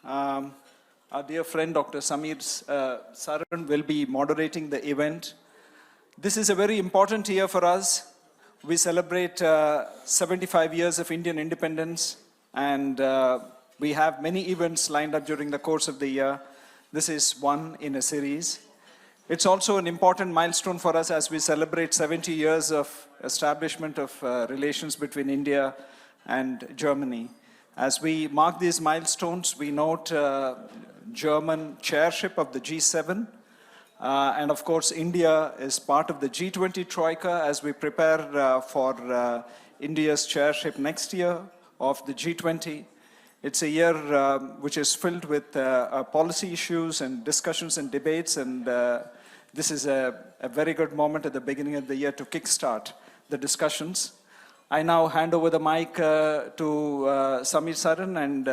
Our dear friend Dr. Samir Saran will be moderating the event. This is a very important year for us. We celebrate 75 years of Indian independence, and we have many events lined up during the course of the year. This is one in a series. It's also an important milestone for us as we celebrate 70 years of establishment of relations between India and Germany. As we mark these milestones, we note German chairship of the G7, and of course India is part of the G20 Troika as we prepare for India's chairship next year of the G20. It's a year which is filled with policy issues and discussions and debates, and this is a very good moment at the beginning of the year to kickstart the discussions. I now hand over the mic to Samir Saran and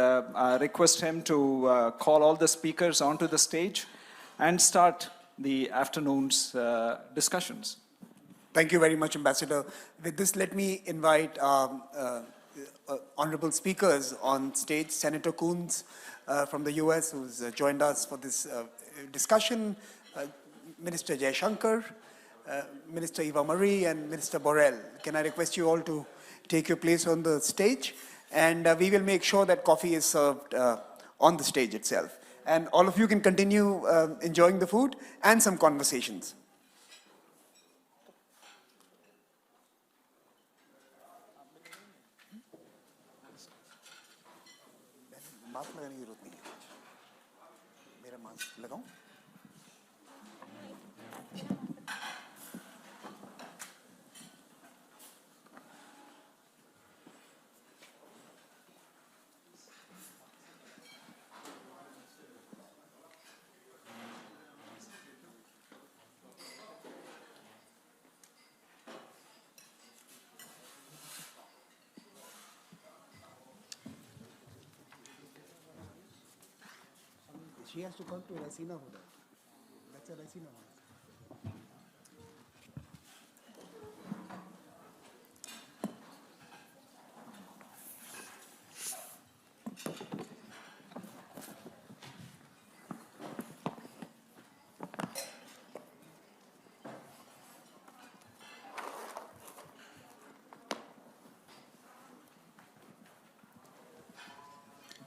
request him to call all the speakers onto the stage and start the afternoon's discussions. Thank you very much, Ambassador. With this, let me invite honorable speakers on stage. Senator Coons from the US, who's joined us for this discussion, Minister Jaishankar, Minister Eva Marie, and Minister Borrell. Can I request you all to take your place on the stage? And we will make sure that coffee is served on the stage itself. And all of you can continue enjoying the food and some conversations. Mask लगाने की जरूरत नहीं है मेरा mask लगाऊं She has to come to Rasina for that. That's a Rasina mask.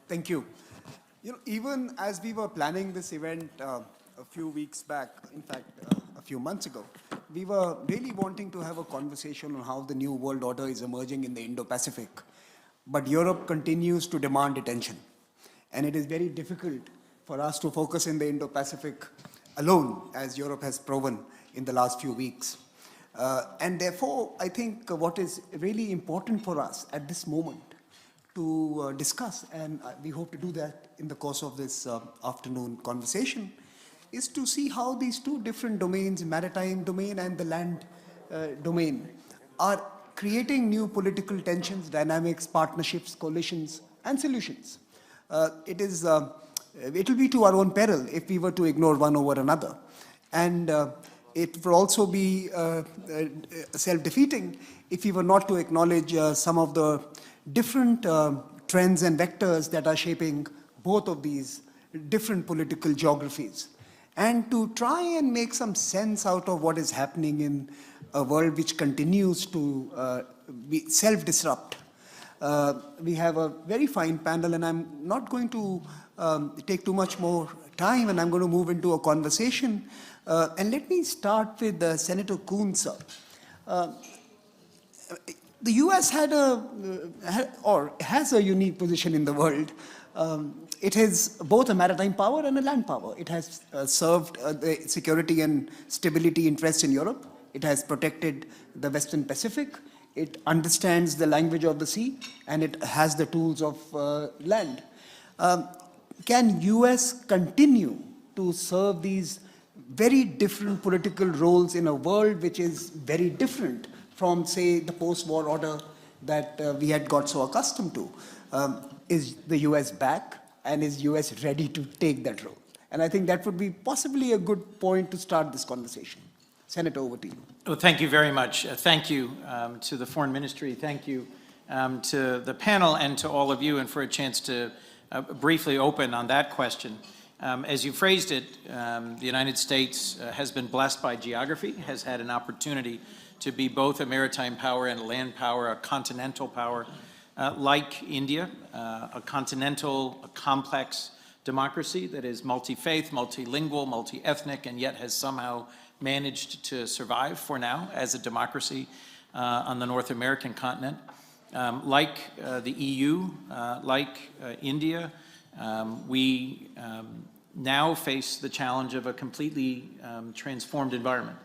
Thank you. You know, even as we were planning this event a few weeks back, in fact, a few months ago, we were really wanting to have a conversation on how the new world order is emerging in the Indo-Pacific. But Europe continues to demand attention. And it is very difficult for us to focus in the Indo-Pacific alone, as Europe has proven in the last few weeks. And therefore, I think what is really important for us at this moment to discuss, and we hope to do that in the course of this afternoon conversation, is to see how these two different domains, maritime domain and the land domain, are creating new political tensions, dynamics, partnerships, coalitions, and solutions. It will be to our own peril if we were to ignore one over another. And it will also be self-defeating if we were not to acknowledge some of the different trends and vectors that are shaping both of these different political geographies, and to try and make some sense out of what is happening in a world which continues to be self-disrupt. We have a very fine panel, and I'm not going to take too much more time, and I'm going to move into a conversation. And let me start with Senator Coons. The US has a unique position in the world. It has both a maritime power and a land power. It has served the security and stability interests in Europe. It has protected the Western Pacific. It understands the language of the sea, and it has the tools of land. Can US continue to serve these very different political roles in a world which is very different from, say, the post-war order that we had got so accustomed to? Is the US back, and is US ready to take that role? And I think that would be possibly a good point to start this conversation. Senator, over to you. Well, thank you very much. Thank you to the Foreign Ministry. Thank you to the panel and to all of you, and for a chance to briefly open on that question. As you phrased it, the United States has been blessed by geography, has had an opportunity to be both a maritime power and a land power, a continental power, like India, a continental, a complex democracy that is multi-faith, multilingual, multi-ethnic, and yet has somehow managed to survive for now as a democracy on the North American continent. Like the EU, like India, we now face the challenge of a completely transformed environment.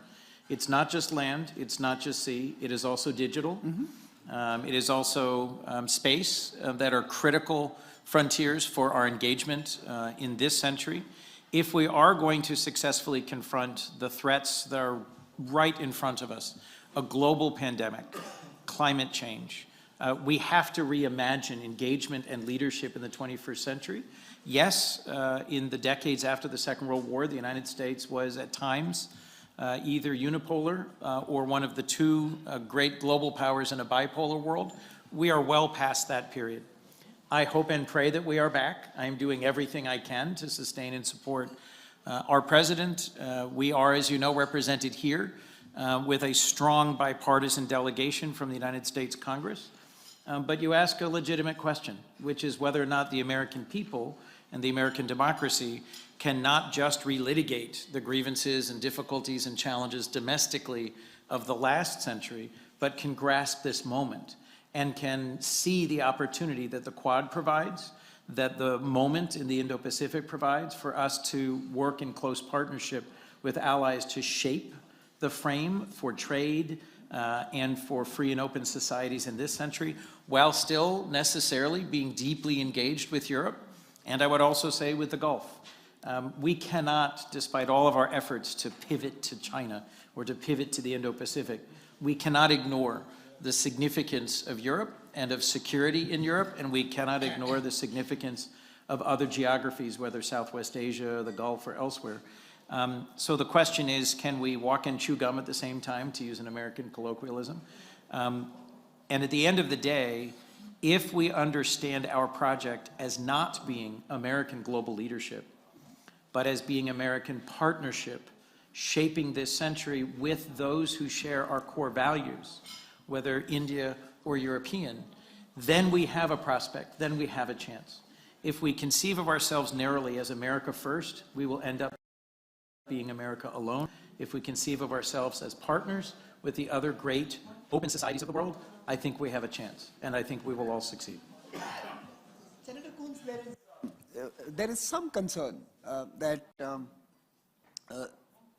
It's not just land, it's not just sea, it is also digital. It is also space that are critical frontiers for our engagement in this century. If we are going to successfully confront the threats that are right in front of us, a global pandemic, climate change, we have to reimagine engagement and leadership in the 21st century. Yes, in the decades after the Second World War, the United States was at times either unipolar or one of the two great global powers in a bipolar world. We are well past that period. I hope and pray that we are back. I am doing everything I can to sustain and support our president. We are, as you know, represented here with a strong bipartisan delegation from the United States Congress. But you ask a legitimate question, which is whether or not the American people and the American democracy can not just relitigate the grievances and difficulties and challenges domestically of the last century, but can grasp this moment and can see the opportunity that the Quad provides, that the moment in the Indo-Pacific provides for us to work in close partnership with allies to shape the frame for trade and for free and open societies in this century, while still necessarily being deeply engaged with Europe, and I would also say with the Gulf. We cannot, despite all of our efforts to pivot to China or to pivot to the Indo-Pacific, we cannot ignore the significance of Europe and of security in Europe, and we cannot ignore the significance of other geographies, whether Southwest Asia, the Gulf, or elsewhere. So the question is, can we walk and chew gum at the same time, to use an American colloquialism? And at the end of the day, if we understand our project as not being American global leadership, but as being American partnership, shaping this century with those who share our core values, whether India or European, then we have a prospect, then we have a chance. If we conceive of ourselves narrowly as America first, we will end up being America alone. If we conceive of ourselves as partners with the other great open societies of the world, I think we have a chance, and I think we will all succeed. Senator Coons, there is some concern that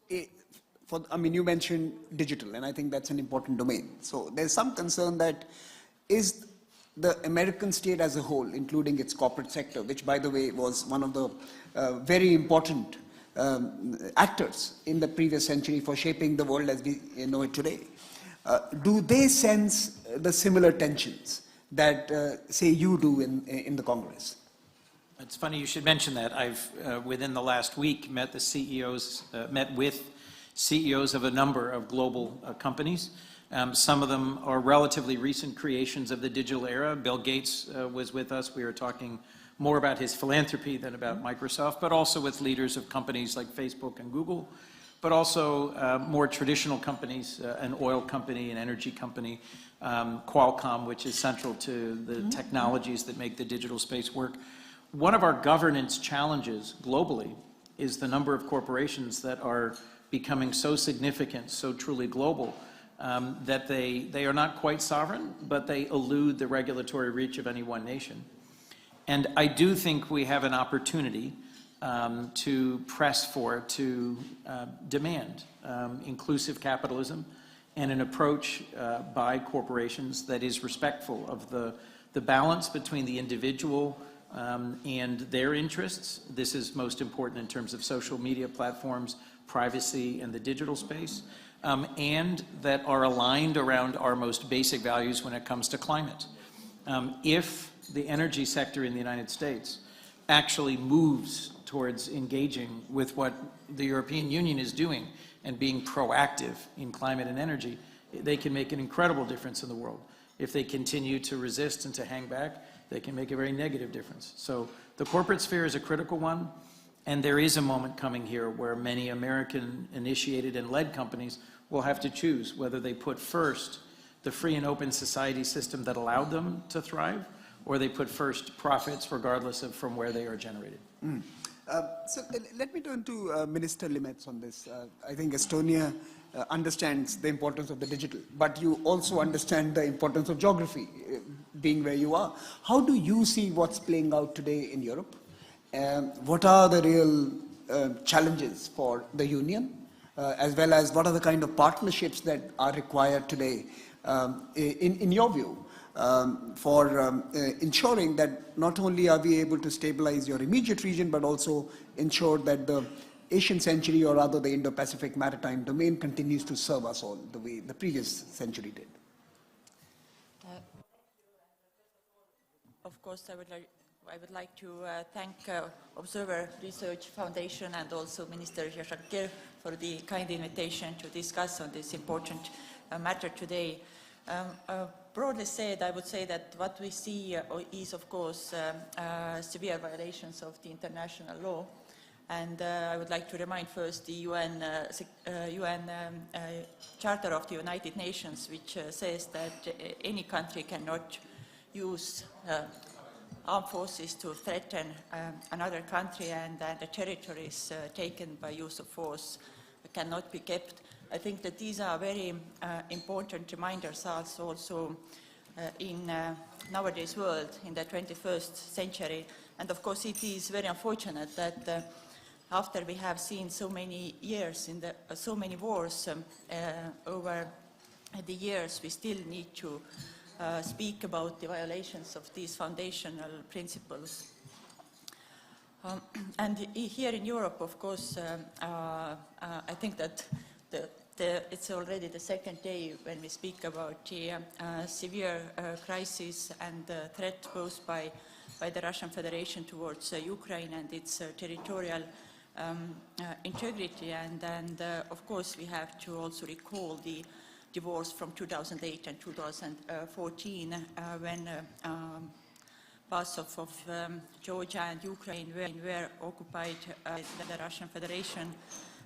you mentioned digital, and I think that's an important domain. So there's some concern that is the American state as a whole, including its corporate sector, which, by the way, was one of the very important actors in the previous century for shaping the world as we know it today. Do they sense the similar tensions that, say, you do in the Congress? It's funny you should mention that. I've, within the last week, met with CEOs of a number of global companies. Some of them are relatively recent creations of the digital era. Bill Gates was with us. We were talking more about his philanthropy than about Microsoft, but also with leaders of companies like Facebook and Google, but also more traditional companies, an oil company, an energy company, Qualcomm, which is central to the technologies that make the digital space work. One of our governance challenges globally is the number of corporations that are becoming so significant, so truly global, that they are not quite sovereign, but they elude the regulatory reach of any one nation. And I do think we have an opportunity to press for, to demand inclusive capitalism and an approach by corporations that is respectful of the balance between the individual and their interests. This is most important in terms of social media platforms, privacy, and the digital space, and that are aligned around our most basic values when it comes to climate. If the energy sector in the United States actually moves towards engaging with what the European Union is doing and being proactive in climate and energy, they can make an incredible difference in the world. If they continue to resist and to hang back, they can make a very negative difference. So the corporate sphere is a critical one, and there is a moment coming here where many American-initiated and led companies will have to choose whether they put first the free and open society system that allowed them to thrive, or they put first profits regardless of from where they are generated. So let me turn to Minister Limets on this. I think Estonia understands the importance of the digital, but you also understand the importance of geography, being where you are. How do you see what's playing out today in Europe? What are the real challenges for the Union, as well as what are the kind of partnerships that are required today, in your view, for ensuring that not only are we able to stabilize your immediate region, but also ensure that the Asian century, or rather the Indo-Pacific maritime domain, continues to serve us all the way the previous century did? Of course, I would like to thank Observer Research Foundation and also Minister Yaşar for the kind invitation to discuss on this important matter today. Broadly said, I would say that what we see is, of course, severe violations of the international law. And I would like to remind first the UN Charter of the United Nations, which says that any country cannot use armed forces to threaten another country, and the territories taken by use of force cannot be kept. I think that these are very important reminders also in nowadays world, in the 21st century. And of course it is very unfortunate that after we have seen so many years, so many wars over the years, we still need to speak about the violations of these foundational principles. And here in Europe, of course, I think that it's already the second day when we speak about the severe crisis and threat posed by the Russian Federation towards Ukraine and its territorial integrity. And of course, we have to also recall the wars from 2008 and 2014 when parts of Georgia and Ukraine were occupied by the Russian Federation.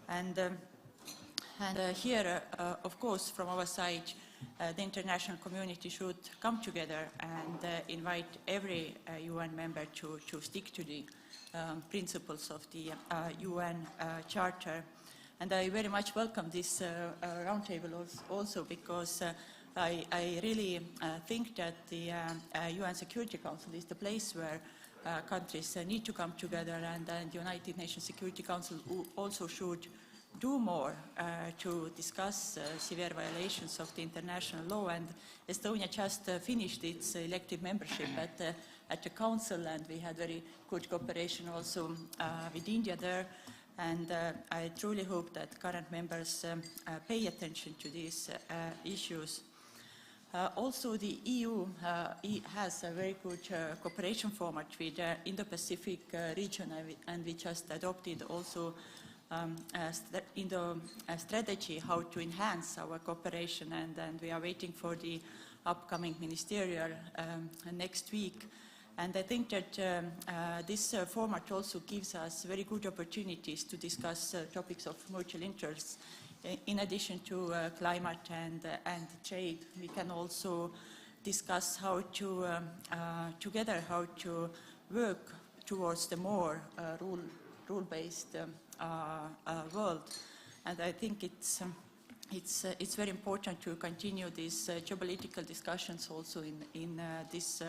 And here, of course, from our side, the international community should come together and invite every UN member to stick to the principles of the UN Charter. And I very much welcome this roundtable also because I really think that the UN Security Council is the place where countries need to come together, and the United Nations Security Council also should do more to discuss severe violations of the international law. And Estonia just finished its elective membership at the Council, and we had very good cooperation also with India there. And I truly hope that current members pay attention to these issues. Also, the EU has a very good cooperation format with the Indo-Pacific region, and we just adopted also a strategy how to enhance our cooperation, and we are waiting for the upcoming ministerial next week. And I think that this format also gives us very good opportunities to discuss topics of mutual interest. In addition to climate and trade, we can also discuss how to, together, how to work towards the more rule-based world. And I think it's very important to continue these geopolitical discussions also in this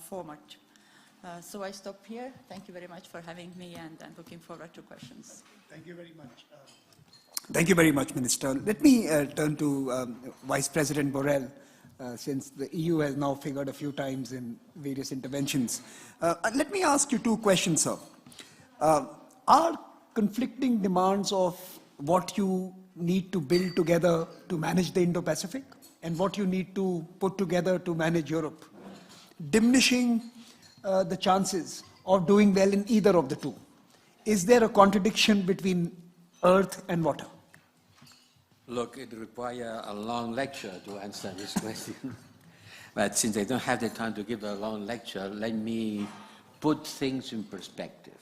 format. So I stop here. Thank you very much for having me, and I'm looking forward to questions. Thank you very much. Thank you very much, Minister. Let me turn to Vice President Borrell, since the EU has now figured a few times in various interventions. Let me ask you two questions, sir. Are conflicting demands of what you need to build together to manage the Indo-Pacific and what you need to put together to manage Europe diminishing the chances of doing well in either of the two? Is there a contradiction between earth and water? Look, it requires a long lecture to answer this question. But since I don't have the time to give a long lecture, let me put things in perspective.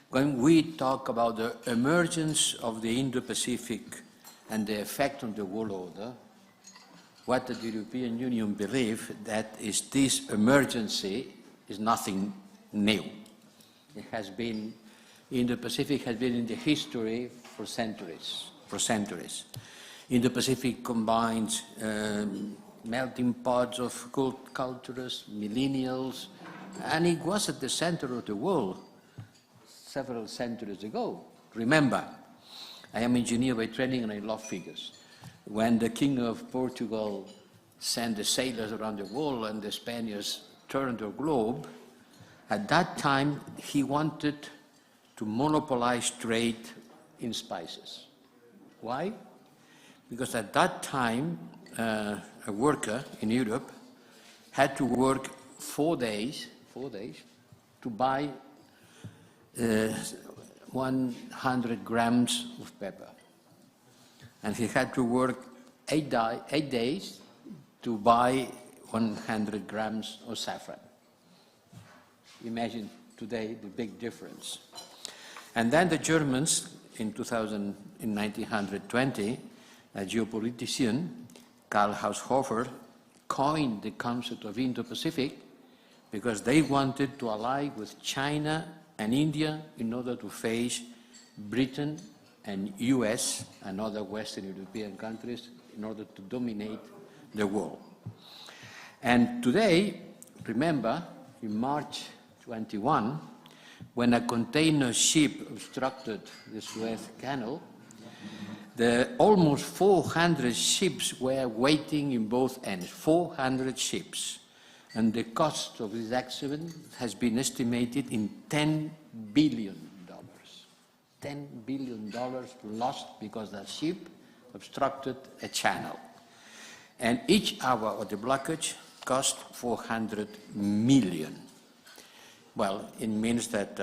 When we talk about the emergence of the Indo-Pacific and the effect on the world order, what the European Union believes that is this emergency is nothing new. It has been, Indo-Pacific has been in the history for centuries. Indo-Pacific combines melting pots of cultures, millennials, and it was at the center of the world several centuries ago. Remember, I am an engineer by training and I love figures. When the King of Portugal sent the sailors around the world and the Spaniards turned the globe, at that time he wanted to monopolize trade in spices. Why? Because at that time, a worker in Europe had to work 4 days to buy 100 grams of pepper. And he had to work 8 days to buy 100 grams of saffron. Imagine today the big difference. And then the Germans, in 1920, a geopolitician, Karl Haushofer, coined the concept of Indo-Pacific because they wanted to ally with China and India in order to face Britain and US and other Western European countries in order to dominate the world. And today, remember, in March 21, when a container ship obstructed the Suez Canal, almost 400 ships were waiting in both ends, 400 ships. And the cost of this accident has been estimated in $10 billion. $10 billion lost because the ship obstructed a channel. And each hour of the blockage cost 400 million. Well, it means that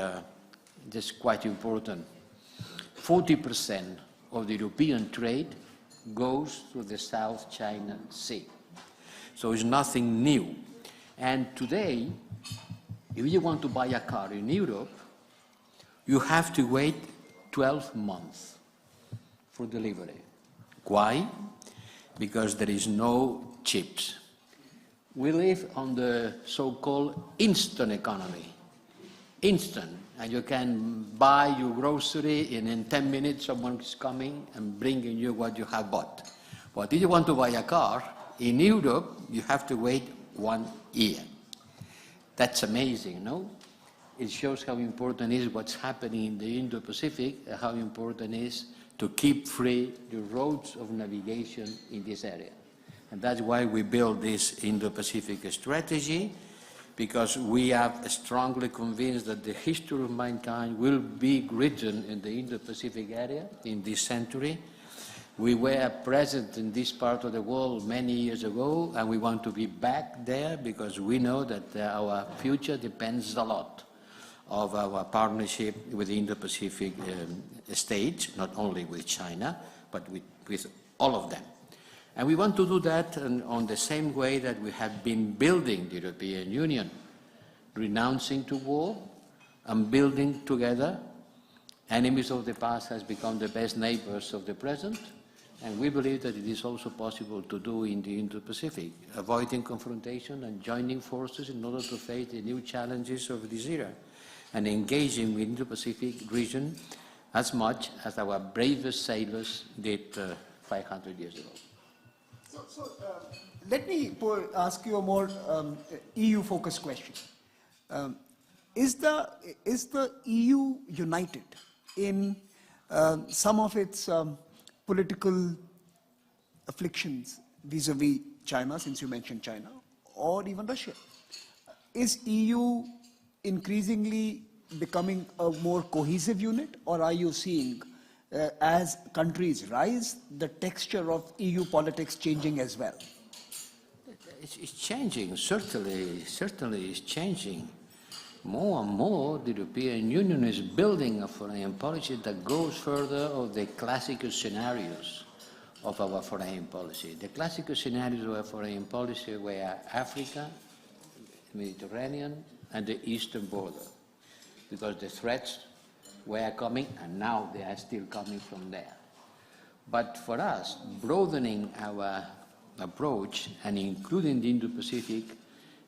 this is quite important. 40% of the European trade goes through the South China Sea. So it's nothing new. And today, if you want to buy a car in Europe, you have to wait 12 months for delivery. Why? Because there is no chips. We live on the so-called instant economy. Instant. And you can buy your grocery and in 10 minutes someone is coming and bringing you what you have bought. But if you want to buy a car, in Europe, you have to wait 1 year. That's amazing, no? It shows how important is what's happening in the Indo-Pacific, how important it is to keep free the roads of navigation in this area. And that's why we built this Indo-Pacific strategy, because we are strongly convinced that the history of mankind will be written in the Indo-Pacific area in this century. We were present in this part of the world many years ago, and we want to be back there because we know that our future depends a lot of our partnership with the Indo-Pacific states, not only with China, but with all of them. And we want to do that on the same way that we have been building the European Union, renouncing to war and building together. Enemies of the past has become the best neighbors of the present, and we believe that it is also possible to do in the Indo-Pacific, avoiding confrontation and joining forces in order to face the new challenges of this era, and engaging with the Indo-Pacific region as much as our bravest sailors did 500 years ago. So let me ask you a more EU-focused question. Is the EU united in some of its political afflictions vis-a-vis China, since you mentioned China, or even Russia? Is EU increasingly becoming a more cohesive unit, or are you seeing, as countries rise, the texture of EU politics changing as well? It's changing, certainly it's changing. More and more, the European Union is building a foreign policy that goes further of the classical scenarios of our foreign policy. The classical scenarios of our foreign policy were Africa, Mediterranean, and the eastern border, because the threats were coming, and now they are still coming from there. But for us, broadening our approach and including the Indo-Pacific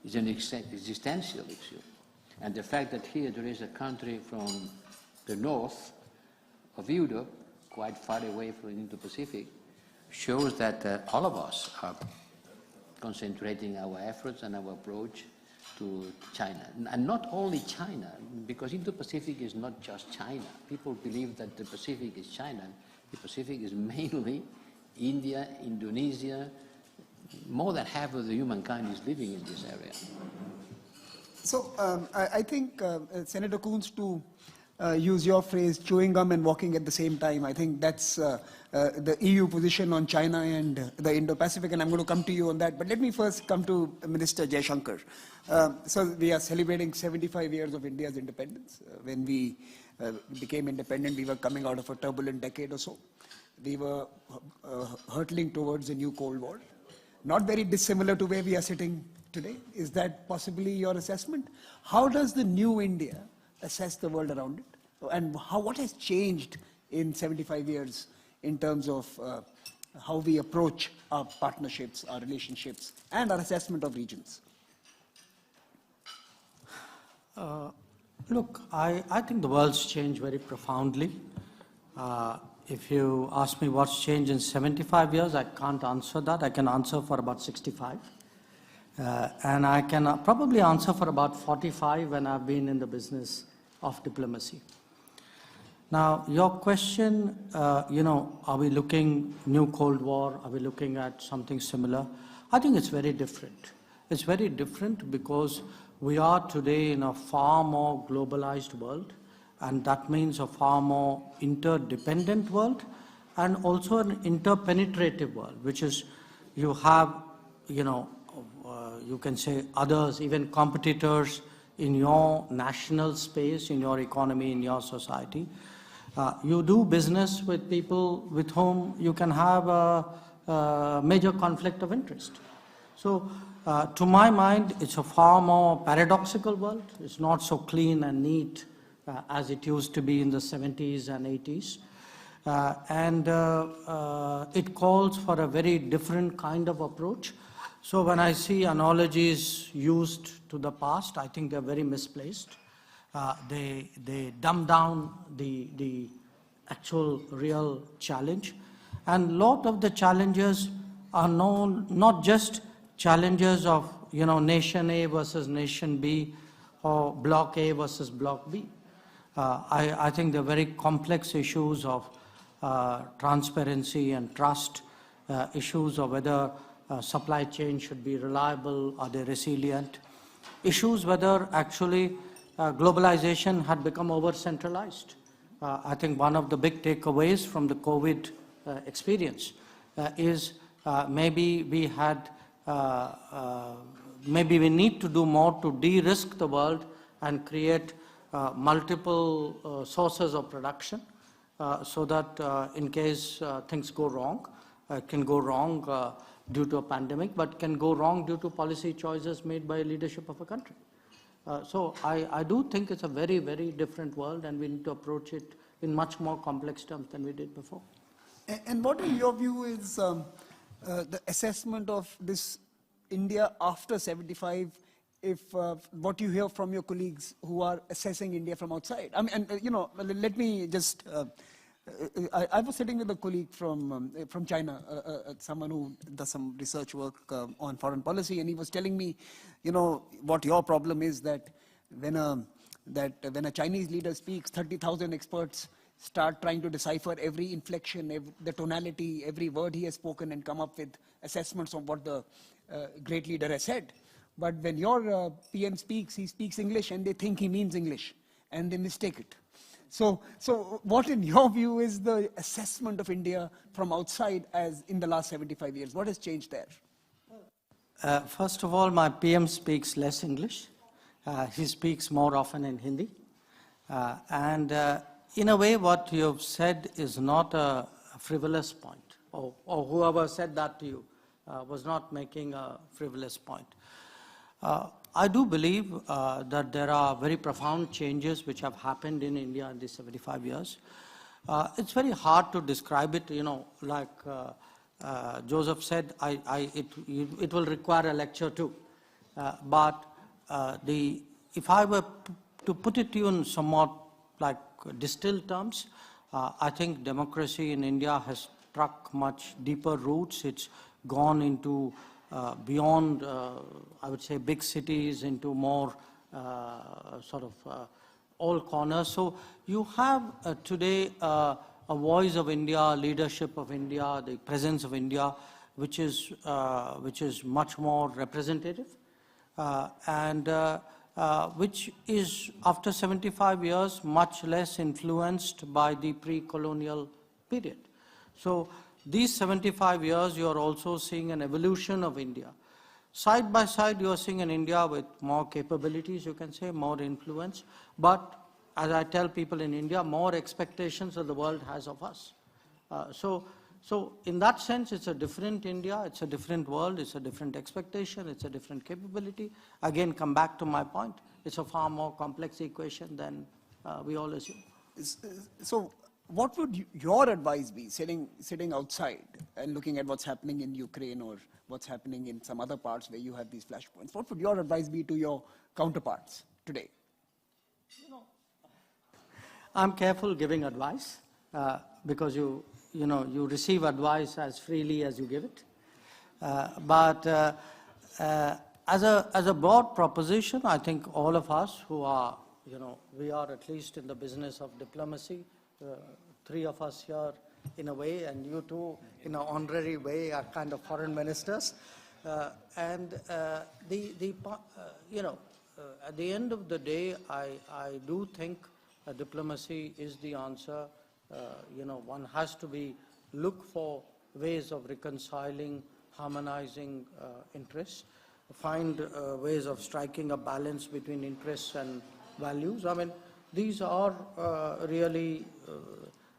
is an existential issue. And the fact that here there is a country from the north of Europe, quite far away from the Indo-Pacific, shows that all of us are concentrating our efforts and our approach to China. And not only China, because Indo-Pacific is not just China. People believe that the Pacific is China. The Pacific is mainly India, Indonesia. More than half of the humankind is living in this area. So I think, Senator Coons, to use your phrase, chewing gum and walking at the same time, I think that's the EU position on China and the Indo-Pacific, and I'm going to come to you on that. But let me first come to Minister Jaishankar. So we are celebrating 75 years of India's independence. When we became independent, we were coming out of a turbulent decade or so. We were hurtling towards a new Cold War. Not very dissimilar to where we are sitting today. Is that possibly your assessment? How does the new India assess the world around it? And what has changed in 75 years in terms of how we approach our partnerships, our relationships, and our assessment of regions? Look, I think the world's changed very profoundly. If you ask me what's changed in 75 years, I can't answer that. I can answer for about 65. And I can probably answer for about 45 when I've been in the business of diplomacy. Now, your question, are we looking new Cold War? Are we looking at something similar? I think it's very different. It's very different because we are today in a far more globalized world, and that means a far more interdependent world and also an interpenetrative world, which is you have, you can say others, even competitors in your national space, in your economy, in your society. You do business with people with whom you can have a major conflict of interest. So, to my mind, it's a far more paradoxical world. It's not so clean and neat as it used to be in the 70s and 80s. It calls for a very different kind of approach. So when I see analogies used to the past, I think they're very misplaced. They dumb down the actual real challenge. And a lot of the challenges are not just challenges of nation A versus nation B or block A versus block B. I think they're very complex issues of transparency and trust, issues of whether supply chain should be reliable, are they resilient, issues whether actually globalization had become over-centralized. I think one of the big takeaways from the COVID experience is maybe we need to do more to de-risk the world and create multiple sources of production so that in case things go wrong, can go wrong due to a pandemic, but can go wrong due to policy choices made by leadership of a country. So I do think it's a very, very different world, and we need to approach it in much more complex terms than we did before. And what in your view is the assessment of this India after 75, if what you hear from your colleagues who are assessing India from outside? I mean, let me just, I was sitting with a colleague from China, someone who does some research work on foreign policy, and he was telling me, what your problem is that when a Chinese leader speaks, 30,000 experts start trying to decipher every inflection, the tonality, every word he has spoken, and come up with assessments of what the great leader has said. But when your PM speaks, he speaks English, and they think he means English, and they mistake it. So what in your view is the assessment of India from outside as in the last 75 years? What has changed there? First of all, my PM speaks less English. He speaks more often in Hindi. In a way, what you've said is not a frivolous point or whoever said that to you was not making a frivolous point. I do believe that there are very profound changes which have happened in India in these 75 years. It's very hard to describe it, like Joseph said, it will require a lecture too. But if I were to put it to you in somewhat like distilled terms, I think democracy in India has struck much deeper roots. It's gone into beyond, I would say, big cities, into more sort of all corners. So you have today a voice of India, leadership of India, the presence of India, which is much more representative, and which is, after 75 years, much less influenced by the pre-colonial period. So these 75 years, you are also seeing an evolution of India. Side by side, you are seeing an India with more capabilities, you can say, more influence, but as I tell people in India, more expectations that the world has of us. So in that sense, it's a different India, it's a different world, it's a different expectation, it's a different capability. Again, come back to my point, it's a far more complex equation than we all assume. So what would your advice be, sitting outside and looking at what's happening in Ukraine or what's happening in some other parts where you have these flashpoints? What would your advice be to your counterparts today? I'm careful giving advice because you receive advice as freely as you give it. But as a broad proposition, I think all of us who are, we are at least in the business of diplomacy, three of us here in a way, and you two in an honorary way are kind of foreign ministers. At the end of the day, I do think diplomacy is the answer. One has to look for ways of reconciling, harmonizing interests, find ways of striking a balance between interests and values. I mean, these are really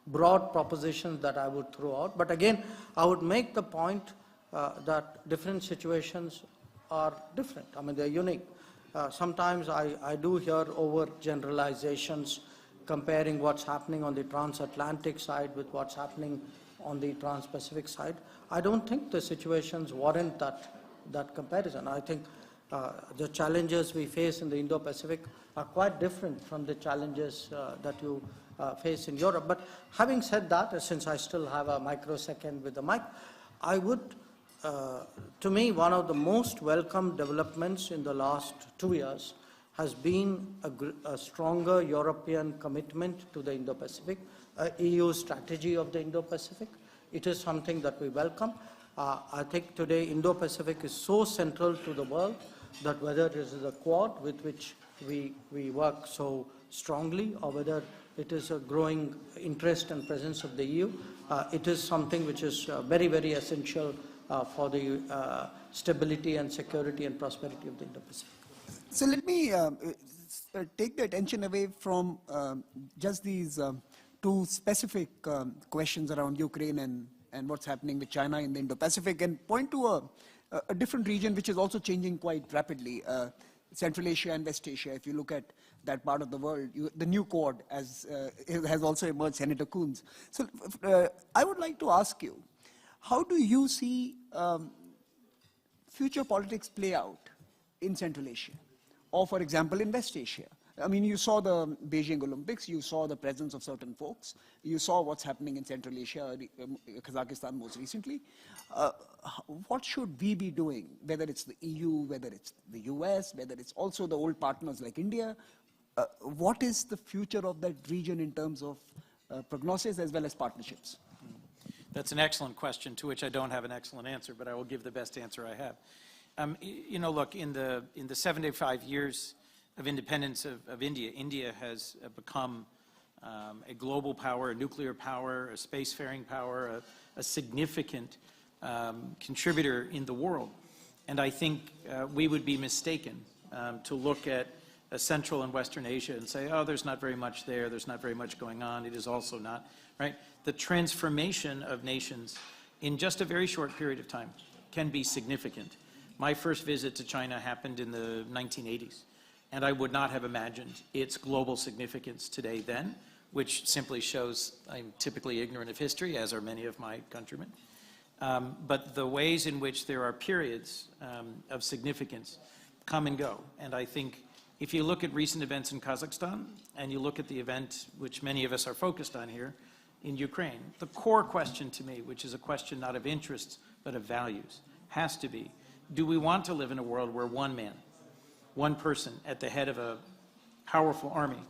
broad propositions that I would throw out. But again, I would make the point that different situations are different. I mean, they're unique. Sometimes I do hear overgeneralizations comparing what's happening on the transatlantic side with what's happening on the trans-Pacific side. I don't think the situations warrant that comparison. I think the challenges we face in the Indo-Pacific are quite different from the challenges that you face in Europe. But having said that, since I still have a microsecond with the mic, I would, to me, one of the most welcome developments in the last 2 years has been a stronger European commitment to the Indo-Pacific, EU strategy of the Indo-Pacific. It is something that we welcome. I think today Indo-Pacific is so central to the world that whether it is the Quad with which we work so strongly, or whether it is a growing interest and presence of the EU, it is something which is very, very essential for the stability and security and prosperity of the Indo-Pacific. So let me take the attention away from just these two specific questions around Ukraine and what's happening with China in the Indo-Pacific, and point to a different region which is also changing quite rapidly, Central Asia and West Asia. If you look at that part of the world, the new Quad has also emerged, Senator Coons. So I would like to ask you, how do you see future politics play out in Central Asia? Or, for example, in West Asia. I mean, you saw the Beijing Olympics, you saw the presence of certain folks, you saw what's happening in Central Asia, Kazakhstan most recently. What should we be doing, whether it's the EU, whether it's the US, whether it's also the old partners like India? What is the future of that region in terms of prognosis as well as partnerships? That's an excellent question to which I don't have an excellent answer, but I will give the best answer I have. Look, in the 75 years of independence of India, India has become a global power, a nuclear power, a spacefaring power, a significant contributor in the world. And I think we would be mistaken to look at Central and Western Asia and say, oh, there's not very much there, there's not very much going on, it is also not, right? The transformation of nations in just a very short period of time can be significant. My first visit to China happened in the 1980s, and I would not have imagined its global significance today then, which simply shows I'm typically ignorant of history, as are many of my countrymen. But the ways in which there are periods of significance come and go. And I think if you look at recent events in Kazakhstan, and you look at the event which many of us are focused on here in Ukraine, the core question to me, which is a question not of interests, but of values, has to be, do we want to live in a world where one man, one person at the head of a powerful army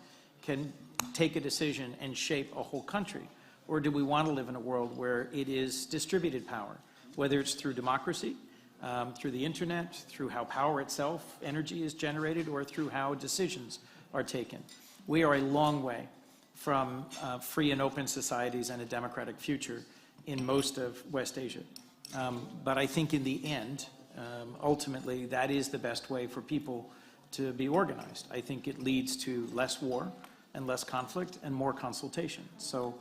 can take a decision and shape a whole country? Or do we want to live in a world where it is distributed power, whether it's through democracy, through the internet, through how power itself, energy is generated, or through how decisions are taken? We are a long way from free and open societies and a democratic future in most of West Asia. But I think in the end, ultimately, that is the best way for people to be organized. I think it leads to less war and less conflict and more consultation. So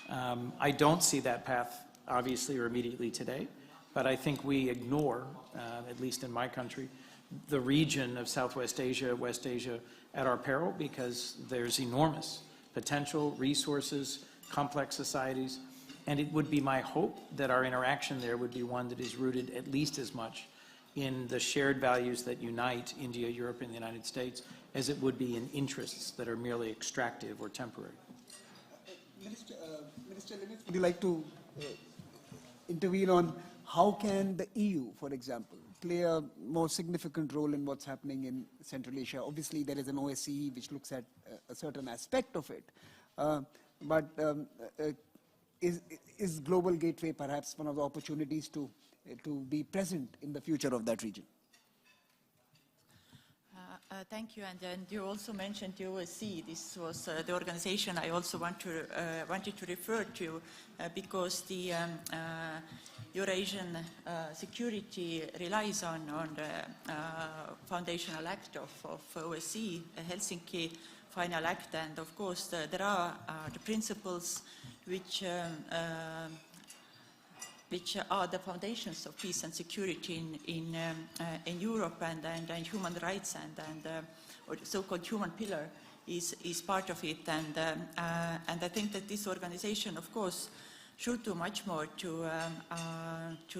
I don't see that path, obviously, or immediately today. But I think we ignore, at least in my country, the region of Southwest Asia, West Asia, at our peril, because there's enormous potential, resources, complex societies, and it would be my hope that our interaction there would be one that is rooted at least as much in the shared values that unite India, Europe, and the United States as it would be in interests that are merely extractive or temporary. Minister Linus, would you like to intervene on how can the EU, for example, play a more significant role in what's happening in Central Asia? Obviously, there is an OSCE which looks at a certain aspect of it. But is Global Gateway perhaps one of the opportunities to be present in the future of that region? Thank you, and you also mentioned the OSCE. This was the organization I also wanted to refer to because the Eurasian security relies on the foundational act of OSCE, Helsinki Final Act, and of course there are the principles which are the foundations of peace and security in Europe, and human rights or the so-called human pillar is part of it, and I think that this organization, of course, should do much more to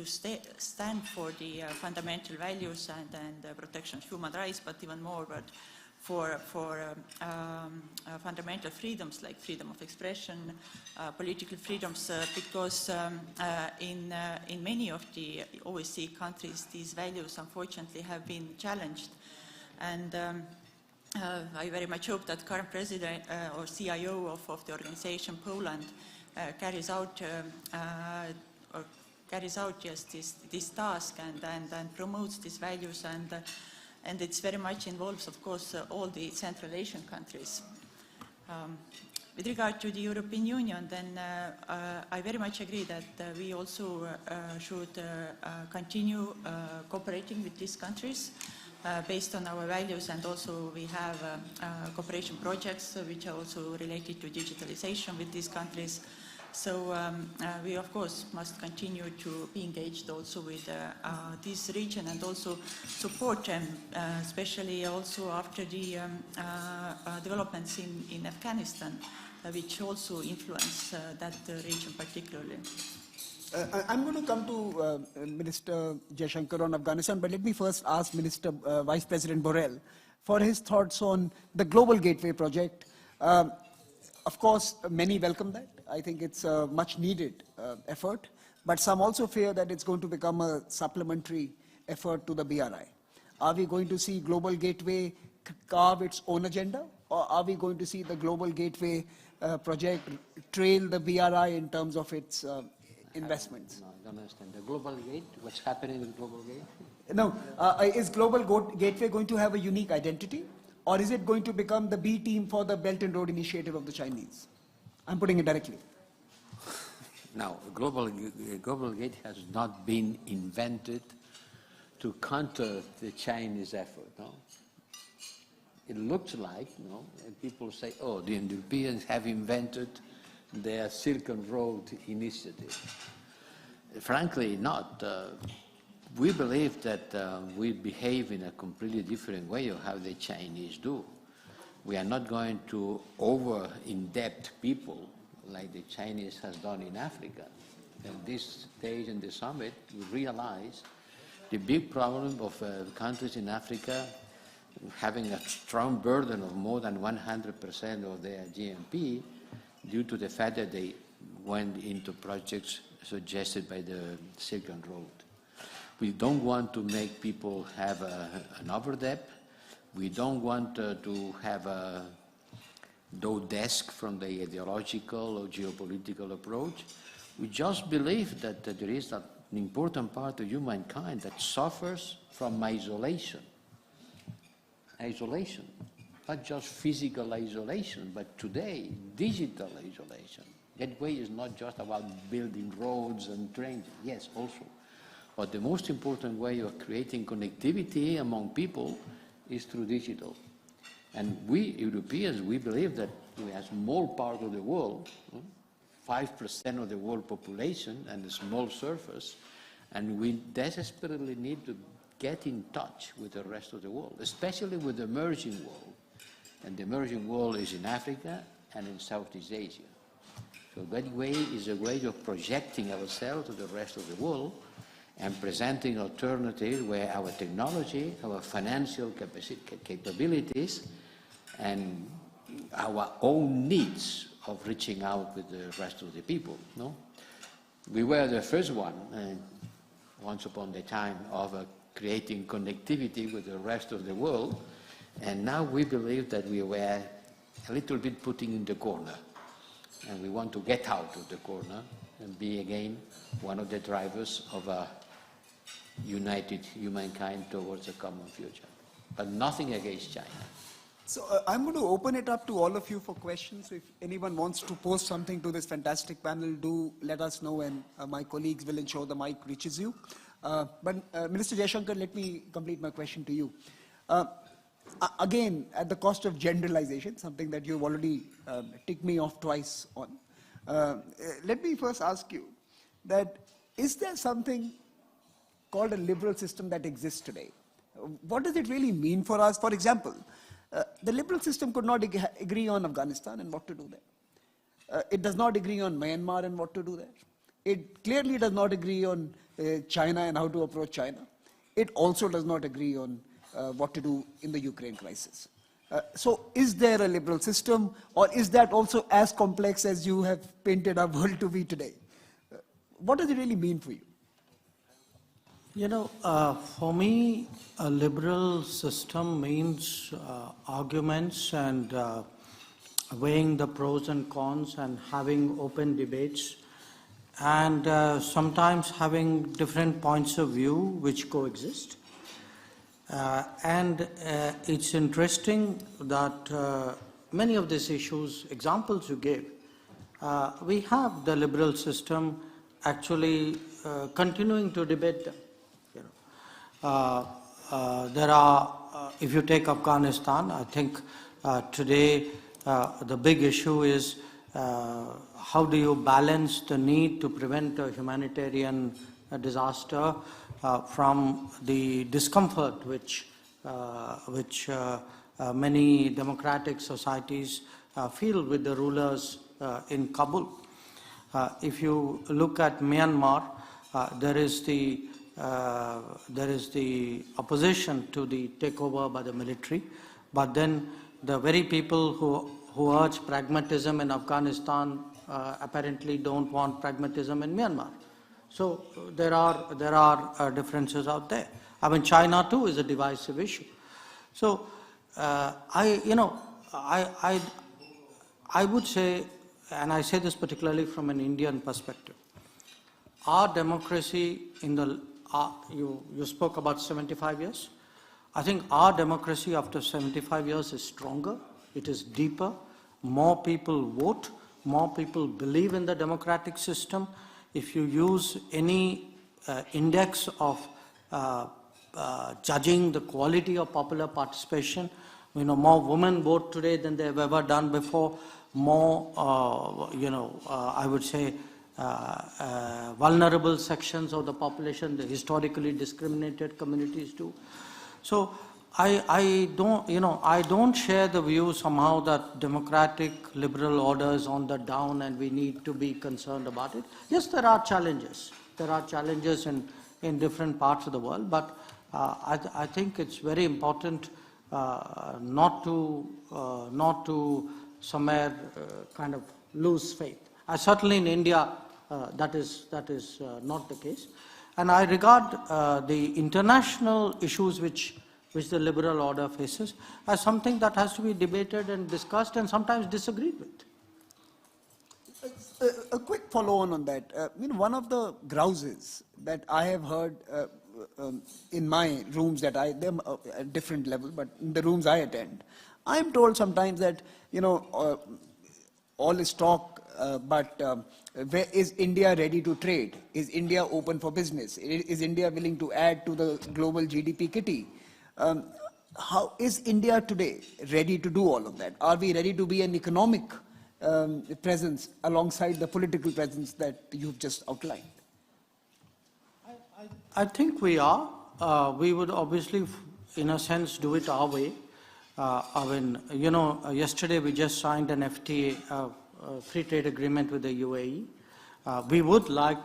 stand for the fundamental values and protection of human rights, but even more, but for fundamental freedoms like freedom of expression, political freedoms, because in many of the OSCE countries, these values unfortunately have been challenged. And I very much hope that current president or CIO of the organization, Poland, carries out this task and promotes these values, and it's very much involves, of course, all the Central Asian countries. With regard to the European Union, then I very much agree that we also should continue cooperating with these countries based on our values, and also we have cooperation projects which are also related to digitalization with these countries. So we, of course, must continue to be engaged also with this region and also support them, especially also after the developments in Afghanistan, which also influence that region particularly. I'm going to come to Minister Jaishankar on Afghanistan, but let me first ask Minister Vice President Borrell for his thoughts on the Global Gateway project. Of course, many welcome that. I think it's a much needed effort, but some also fear that it's going to become a supplementary effort to the BRI. Are we going to see Global Gateway carve its own agenda, or are we going to see the Global Gateway project trail the BRI in terms of its investments? No, I don't understand. The Global Gate, what's happening with Global Gate? No, is Global Gateway going to have a unique identity, or is it going to become the B team for the Belt and Road Initiative of the Chinese? I'm putting it directly. Now, Global Gate has not been invented to counter the Chinese effort, no? It looks like, no, and people say, oh, the Europeans have invented their Silk Road initiative. Frankly, not. We believe that we behave in a completely different way of how the Chinese do. We are not going to over-indebt people like the Chinese has done in Africa. At this stage in the summit, we realize the big problem of countries in Africa having a strong burden of more than 100% of their GNP due to the fact that they went into projects suggested by the Silk Road. We don't want to make people have an overdebt. We don't want to have a no desk from the ideological or geopolitical approach. We just believe that there is an important part of humankind that suffers from isolation. Isolation, not just physical isolation, but today, digital isolation. That way is not just about building roads and trains, yes, also. But the most important way of creating connectivity among people is through digital. And we, Europeans, we believe that we have a small part of the world, 5% of the world population and a small surface, and we desperately need to get in touch with the rest of the world, especially with the emerging world. And the emerging world is in Africa and in Southeast Asia. So that way is a way of projecting ourselves to the rest of the world and presenting alternatives where our technology, our financial capabilities, and our own needs of reaching out with the rest of the people. No? We were the first one, once upon a time, of creating connectivity with the rest of the world, and now we believe that we were a little bit putting in the corner, and we want to get out of the corner and be again one of the drivers of a united humankind towards a common future. But nothing against China. So I'm going to open it up to all of you for questions. So if anyone wants to post something to this fantastic panel, do let us know, and my colleagues will ensure the mic reaches you. But Minister Jaishankar, let me complete my question to you. Again, at the cost of generalization, something that you've already ticked me off twice on, let me first ask you that is there something called a liberal system that exists today? What does it really mean for us? For example, the liberal system could not agree on Afghanistan and what to do there. It does not agree on Myanmar and what to do there. It clearly does not agree on China and how to approach China. It also does not agree on what to do in the Ukraine crisis. So is there a liberal system, or is that also as complex as you have painted our world to be today? What does it really mean for you? You know, for me, a liberal system means arguments and weighing the pros and cons and having open debates and sometimes having different points of view which coexist. And it's interesting that many of these issues, examples you gave, we have the liberal system actually continuing to debate them. There are, if you take Afghanistan, I think today the big issue is how do you balance the need to prevent a humanitarian disaster from the discomfort which many democratic societies feel with the rulers in Kabul. If you look at Myanmar, there is the opposition to the takeover by the military, but then the very people who urge pragmatism in Afghanistan apparently don't want pragmatism in Myanmar. So there are differences out there. I mean, China too is a divisive issue. So I would say, and I say this particularly from an Indian perspective, our democracy in the you spoke about 75 years. I think our democracy after 75 years is stronger, it is deeper, more people vote, more people believe in the democratic system. If you use any index of judging the quality of popular participation, you know, more women vote today than they've ever done before, more, I would say, vulnerable sections of the population, the historically discriminated communities do. So I don't share the view somehow that democratic liberal order is on the down and we need to be concerned about it. Yes, there are challenges. There are challenges in different parts of the world, but I think it's very important not to somewhere kind of lose faith. Certainly in India, that is not the case. And I regard the international issues which the liberal order faces as something that has to be debated and discussed and sometimes disagreed with. A quick follow-on on that. One of the grouses that I have heard in my rooms they're at different level, but in the rooms I attend, I am told sometimes that, all is talk, but where is India ready to trade? Is India open for business? Is India willing to add to the global GDP kitty? How is India today ready to do all of that? Are we ready to be an economic presence alongside the political presence that you've just outlined? I think we are. We would obviously, in a sense, do it our way. Yesterday we just signed an FTA, free trade agreement with the UAE. We would like,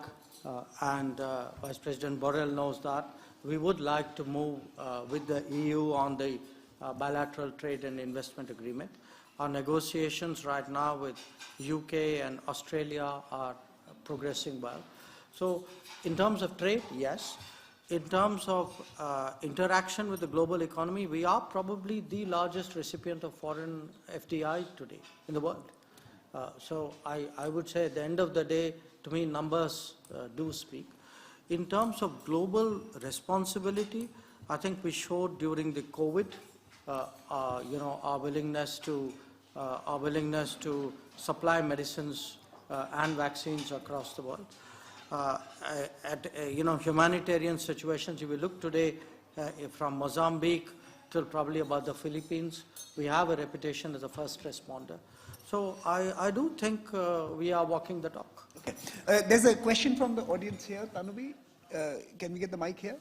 and Vice President Borrell knows that, we would like to move with the EU on the bilateral trade and investment agreement. Our negotiations right now with UK and Australia are progressing well. So in terms of trade, yes. In terms of interaction with the global economy, we are probably the largest recipient of foreign FDI today in the world. So I would say at the end of the day, to me, numbers do speak. In terms of global responsibility, I think we showed during the COVID, our willingness to supply medicines and vaccines across the world. Humanitarian situations, if we look today from Mozambique till probably about the Philippines, we have a reputation as a first responder. So I do think we are walking the talk. Okay. There's a question from the audience here. Tanubi, can we get the mic here?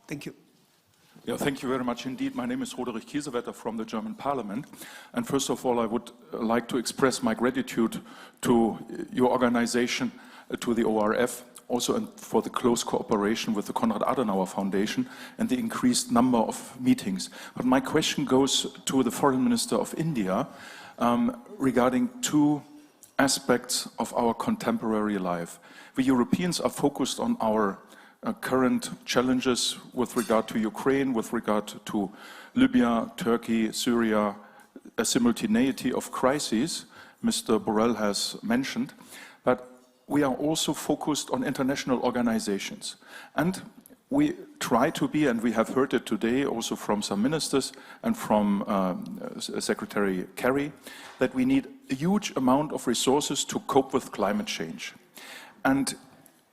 Thank you. Yeah, thank you very much indeed. My name is Roderich Kiesewetter from the German Parliament. And first of all, I would like to express my gratitude to your organization, to the ORF, also for the close cooperation with the Konrad Adenauer Foundation and the increased number of meetings. But my question goes to the Foreign Minister of India regarding two aspects of our contemporary life. We Europeans are focused on our current challenges with regard to Ukraine, with regard to Libya, Turkey, Syria, a simultaneity of crises Mr. Borrell has mentioned. But we are also focused on international organizations. And we try to be, and we have heard it today also from some ministers and from Secretary Kerry, that we need a huge amount of resources to cope with climate change. And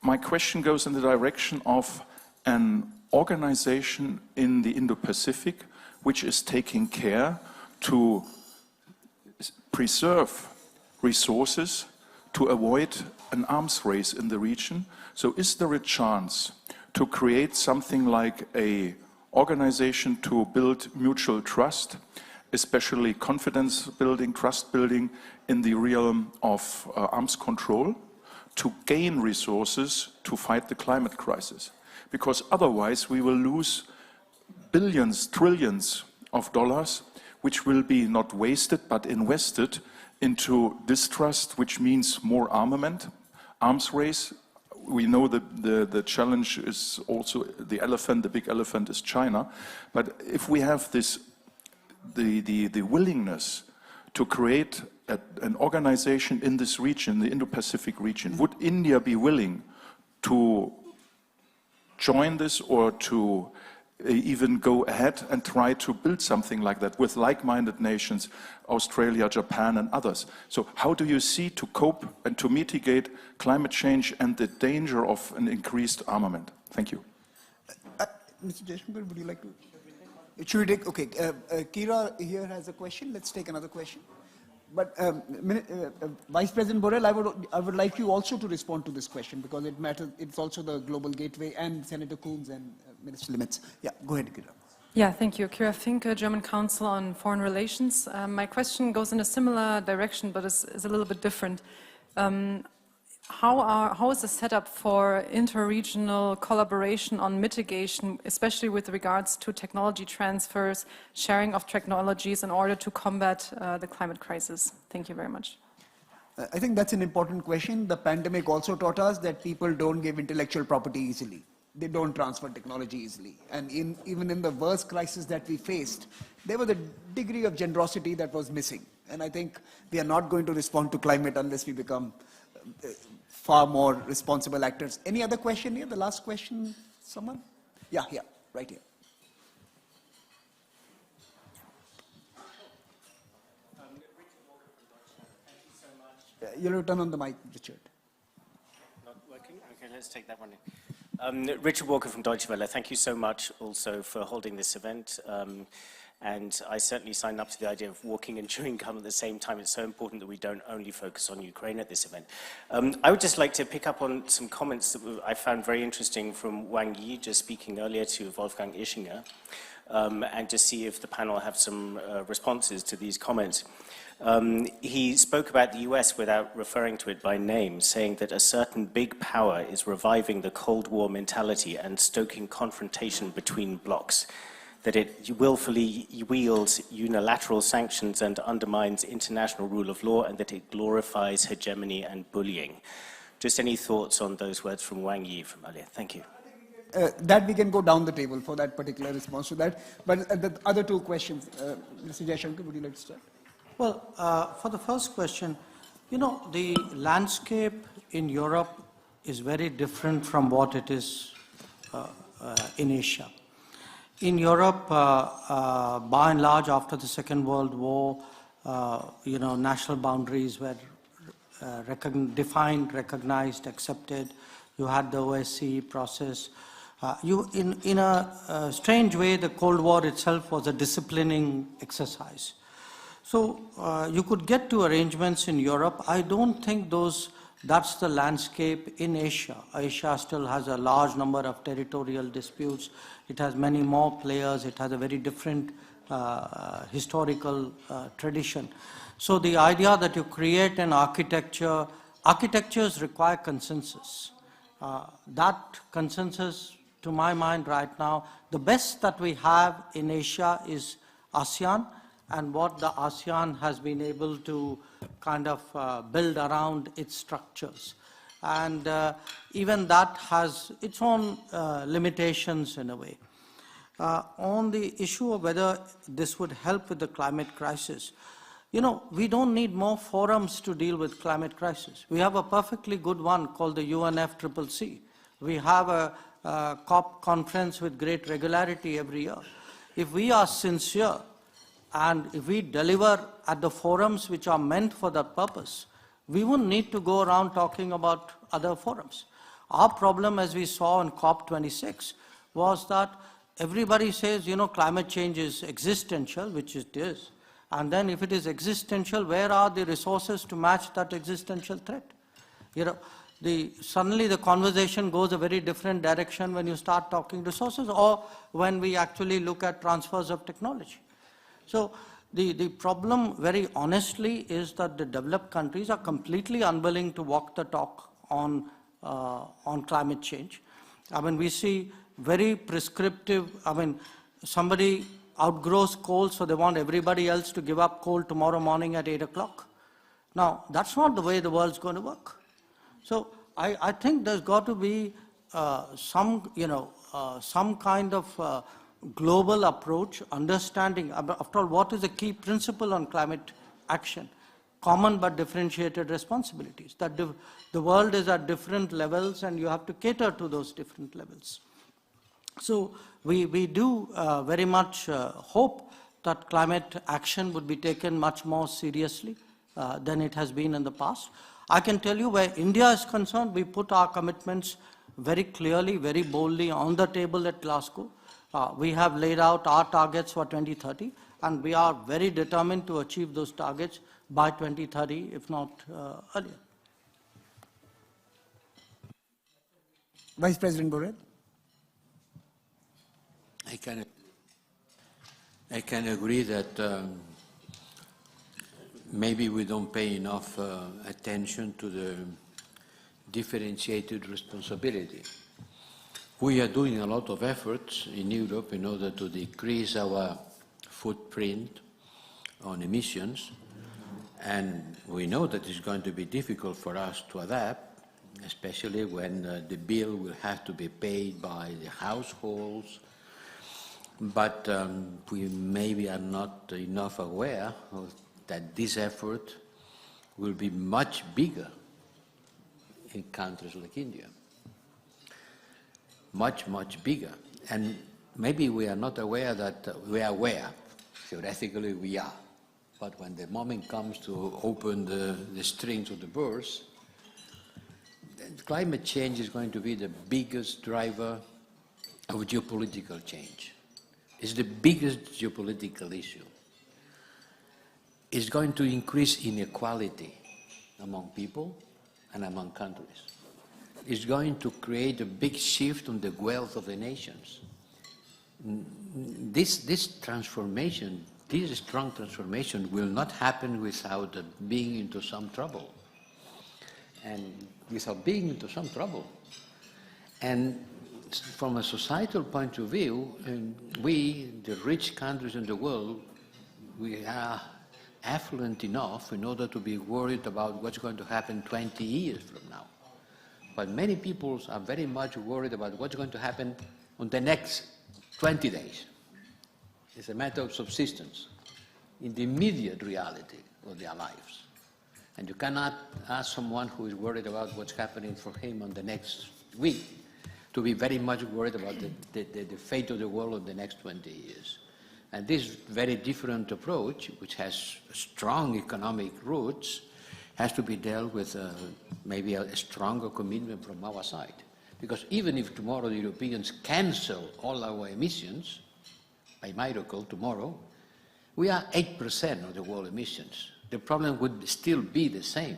my question goes in the direction of an organization in the Indo-Pacific which is taking care to preserve resources to avoid an arms race in the region. So is there a chance to create something like an organization to build mutual trust, especially confidence building, trust building in the realm of arms control, to gain resources to fight the climate crisis? Because otherwise we will lose billions, trillions of dollars, which will be not wasted but invested into distrust, which means more armament, arms race. We know that the challenge is also the elephant, the big elephant is China. But if we have this, the willingness to create an organization in this region, the Indo-Pacific region, would India be willing to join this or to even go ahead and try to build something like that with like-minded nations, Australia, Japan and others? So how do you see to cope and to mitigate climate change and the danger of an increased armament? Thank you. Mr. Jaishankar, would you like to? Should we take, okay, Kira here has a question. Let's take another question. But Vice President Borrell, I would like you also to respond to this question because it matters. It's also the global gateway, and Senator Coons and Minister Limits. Yeah, go ahead, Kira. Yeah, thank you. Kira Fink, German Council on Foreign Relations. My question goes in a similar direction, but is a little bit different. How is the setup for inter-regional collaboration on mitigation, especially with regards to technology transfers, sharing of technologies in order to combat the climate crisis? Thank you very much. I think that's an important question. The pandemic also taught us that people don't give intellectual property easily. They don't transfer technology easily. And even in the worst crisis that we faced, there was a degree of generosity that was missing. And I think we are not going to respond to climate unless we become far more responsible actors. Any other question here? The last question, someone? Yeah, right here. You'll return on the mic, Richard. Not working? Okay, let's take that one in. Richard Walker from Deutsche Welle. Thank you so much also for holding this event. And I certainly sign up to the idea of walking and chewing gum at the same time. It's so important that we don't only focus on Ukraine at this event. I would just like to pick up on some comments that I found very interesting from Wang Yi, just speaking earlier to Wolfgang Ischinger, and just see if the panel have some responses to these comments. He spoke about the US without referring to it by name, saying that a certain big power is reviving the Cold War mentality and stoking confrontation between blocs, that it willfully wields unilateral sanctions and undermines international rule of law, and that it glorifies hegemony and bullying. Just any thoughts on those words from Wang Yi from earlier? Thank you. That we can go down the table for that particular response to that. But the other two questions, Mr. Jayashankar, would you like to start? Well, for the first question, you know, the landscape in Europe is very different from what it is in Asia. In Europe, by and large, after the Second World War, you know, national boundaries were defined, recognized, accepted. You had the OSCE process. In a strange way, the Cold War itself was a disciplining exercise. So you could get to arrangements in Europe. I don't think that's the landscape in Asia. Asia still has a large number of territorial disputes. It has many more players. It has a very different historical tradition. So the idea that you create an architectures require consensus. That consensus, to my mind right now, the best that we have in Asia is ASEAN, and what the ASEAN has been able to kind of build around its structures. And even that has its own limitations in a way. On the issue of whether this would help with the climate crisis, you know, we don't need more forums to deal with climate crisis. We have a perfectly good one called the UNFCCC. We have a COP conference with great regularity every year. If we are sincere and if we deliver at the forums which are meant for that purpose, we wouldn't need to go around talking about other forums. Our problem, as we saw in COP26, was that everybody says, you know, climate change is existential, which it is. And then if it is existential, where are the resources to match that existential threat? You know, suddenly the conversation goes a very different direction when you start talking resources or when we actually look at transfers of technology. So the problem, very honestly, is that the developed countries are completely unwilling to walk the talk on climate change. I mean, we see very prescriptive, I mean, somebody outgrows coal, so they want everybody else to give up coal tomorrow morning at 8 o'clock. Now, that's not the way the world's going to work. So I think there's got to be some kind of global approach, understanding, after all, what is the key principle on climate action? Common but differentiated responsibilities. That the world is at different levels and you have to cater to those different levels. So we do very much hope that climate action would be taken much more seriously than it has been in the past. I can tell you where India is concerned, we put our commitments very clearly, very boldly on the table at Glasgow. We have laid out our targets for 2030, and we are very determined to achieve those targets by 2030, if not earlier. Vice President Borrell. I can agree that maybe we don't pay enough attention to the differentiated responsibility. We are doing a lot of efforts in Europe in order to decrease our footprint on emissions, and we know that it's going to be difficult for us to adapt, especially when the bill will have to be paid by the households. But we maybe are not enough aware of that this effort will be much bigger in countries like India. Much, much bigger. And maybe we are not aware that we are aware. Theoretically, we are. But when the moment comes to open the strings of the purse, climate change is going to be the biggest driver of geopolitical change. It's the biggest geopolitical issue. It's going to increase inequality among people and among countries. It's going to create a big shift on the wealth of the nations. This transformation, this strong transformation will not happen without being into some trouble. And without being into some trouble. And from a societal point of view, we, the rich countries in the world, we are affluent enough in order to be worried about what's going to happen 20 years from now. But many people are very much worried about what's going to happen on the next 20 days. It's a matter of subsistence in the immediate reality of their lives. And you cannot ask someone who is worried about what's happening for him on the next week to be very much worried about the fate of the world in the next 20 years. And this very different approach, which has strong economic roots, has to be dealt with maybe a stronger commitment from our side. Because even if tomorrow the Europeans cancel all our emissions, by miracle tomorrow, we are 8% of the world emissions. The problem would still be the same.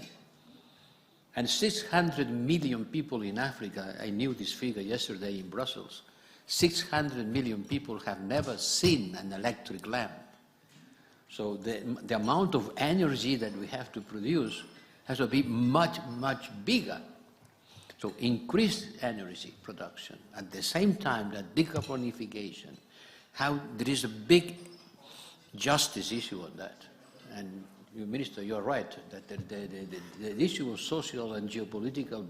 And 600 million people in Africa, I knew this figure yesterday in Brussels, 600 million people have never seen an electric lamp. So the amount of energy that we have to produce has to be much, much bigger. So increased energy production. At the same time, that decarbonification, how there is a big justice issue on that. And Minister, you're right, that the issue of social and geopolitical,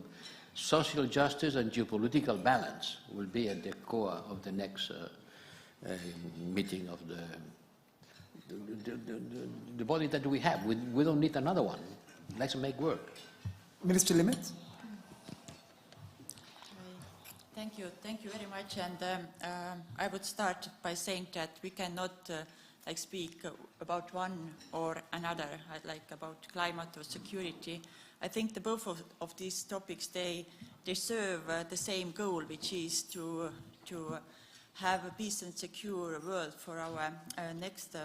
social justice and geopolitical balance will be at the core of the next meeting of the body that we have. We don't need another one. Let's make work. Minister Limits. Thank you very much. And I would start by saying that we cannot speak about one or another, like about climate or security. I think the both of these topics, they serve the same goal, which is to have a peace and secure world for our next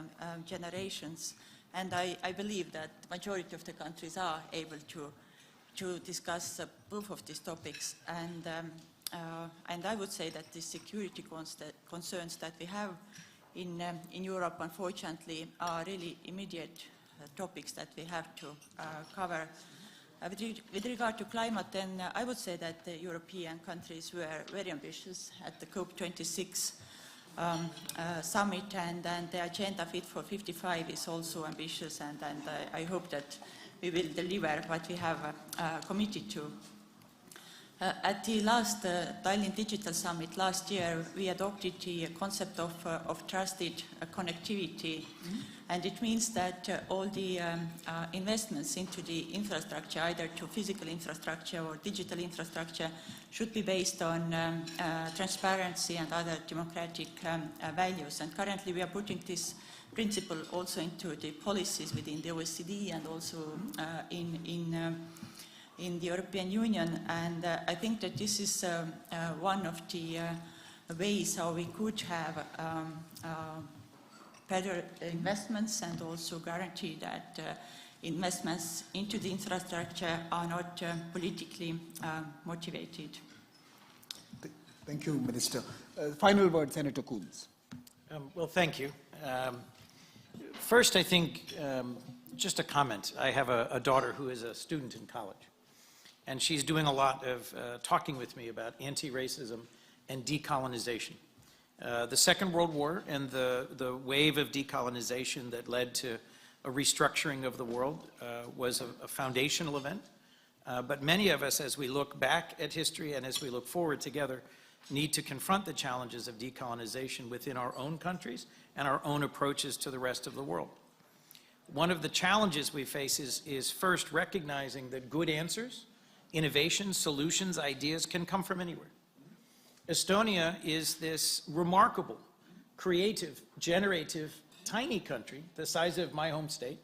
generations. And I believe that the majority of the countries are able to discuss both of these topics. And I would say that the security concerns that we have in Europe, unfortunately, are really immediate topics that we have to cover. With regard to climate, then I would say that the European countries were very ambitious at the COP26 summit, and the agenda Fit for 55 is also ambitious, and I hope that we will deliver what we have committed to. At the last Tallinn Digital Summit last year, we adopted the concept of trusted connectivity, and it means that all the investments into the infrastructure, either to physical infrastructure or digital infrastructure, should be based on transparency and other democratic values. And currently we are putting this principle also into the policies within the OECD and also in the European Union, and I think that this is one of the ways how we could have better investments and also guarantee that investments into the infrastructure are not politically motivated. Thank you, Minister. Final word, Senator Coons. Well, thank you. First, I think, just a comment. I have a daughter who is a student in college, and she's doing a lot of talking with me about anti-racism and decolonization. The Second World War and the wave of decolonization that led to a restructuring of the world was a foundational event. But many of us, as we look back at history and as we look forward together, need to confront the challenges of decolonization within our own countries and our own approaches to the rest of the world. One of the challenges we face is first recognizing that good answers, innovations, solutions, ideas can come from anywhere. Estonia is this remarkable, creative, generative, tiny country, the size of my home state,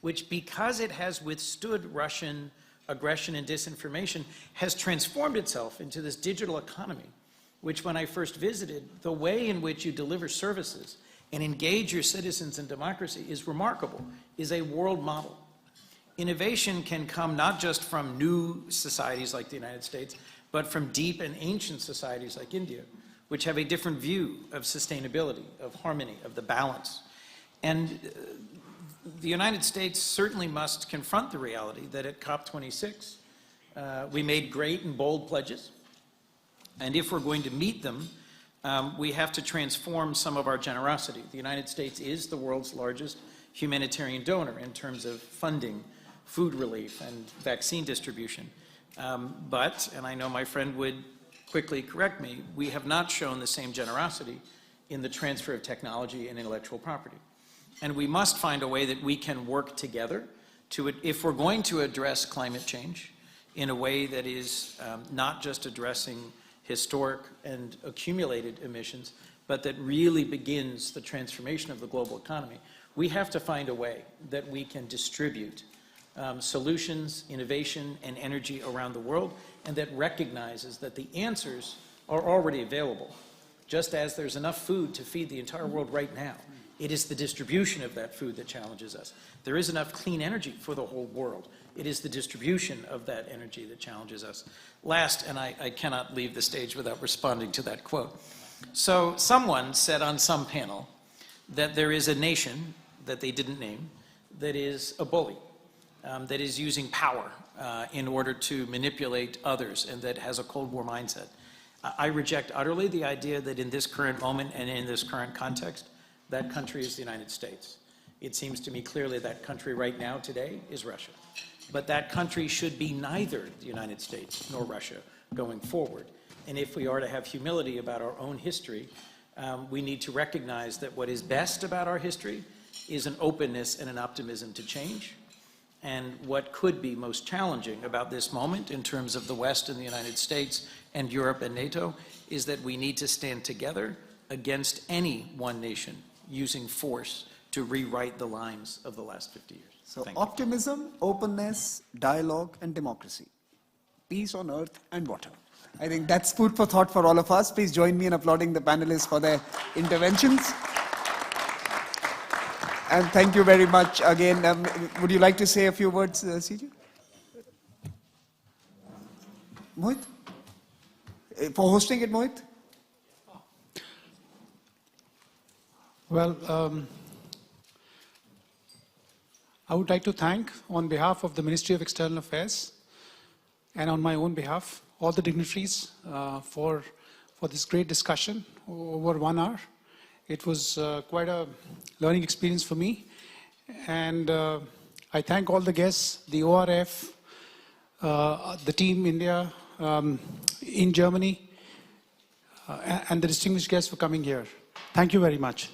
which, because it has withstood Russian aggression and disinformation, has transformed itself into this digital economy, which, when I first visited, the way in which you deliver services and engage your citizens in democracy is remarkable, is a world model. Innovation can come not just from new societies like the United States, but from deep and ancient societies like India, which have a different view of sustainability, of harmony, of the balance. And the United States certainly must confront the reality that at COP26, we made great and bold pledges. And if we're going to meet them, we have to transform some of our generosity. The United States is the world's largest humanitarian donor in terms of funding, food relief, and vaccine distribution. But, and I know my friend would quickly correct me, we have not shown the same generosity in the transfer of technology and intellectual property. And we must find a way that we can work together to, if we're going to address climate change in a way that is not just addressing historic and accumulated emissions, but that really begins the transformation of the global economy, we have to find a way that we can distribute solutions, innovation, and energy around the world, and that recognizes that the answers are already available. Just as there's enough food to feed the entire world right now, it is the distribution of that food that challenges us. There is enough clean energy for the whole world. It is the distribution of that energy that challenges us. Last, and I cannot leave the stage without responding to that quote. So someone said on some panel that there is a nation that they didn't name that is a bully, that is using power in order to manipulate others, and that has a Cold War mindset. I reject utterly the idea that in this current moment and in this current context, that country is the United States. It seems to me clearly that country right now, today, is Russia. But that country should be neither the United States nor Russia going forward. And if we are to have humility about our own history, we need to recognize that what is best about our history is an openness and an optimism to change. And what could be most challenging about this moment in terms of the West and the United States and Europe and NATO is that we need to stand together against any one nation using force to rewrite the lines of the last 50 years. So optimism, openness, dialogue, and democracy. Peace on earth and water. I think that's food for thought for all of us. Please join me in applauding the panelists for their interventions. And thank you very much again. Would you like to say a few words, CJ? Mohit? For hosting it, Mohit? Well, I would like to thank, on behalf of the Ministry of External Affairs and on my own behalf, all the dignitaries for this great discussion over 1 hour. It was quite a learning experience for me. And I thank all the guests, the ORF, the team India, in Germany, and the distinguished guests for coming here. Thank you very much.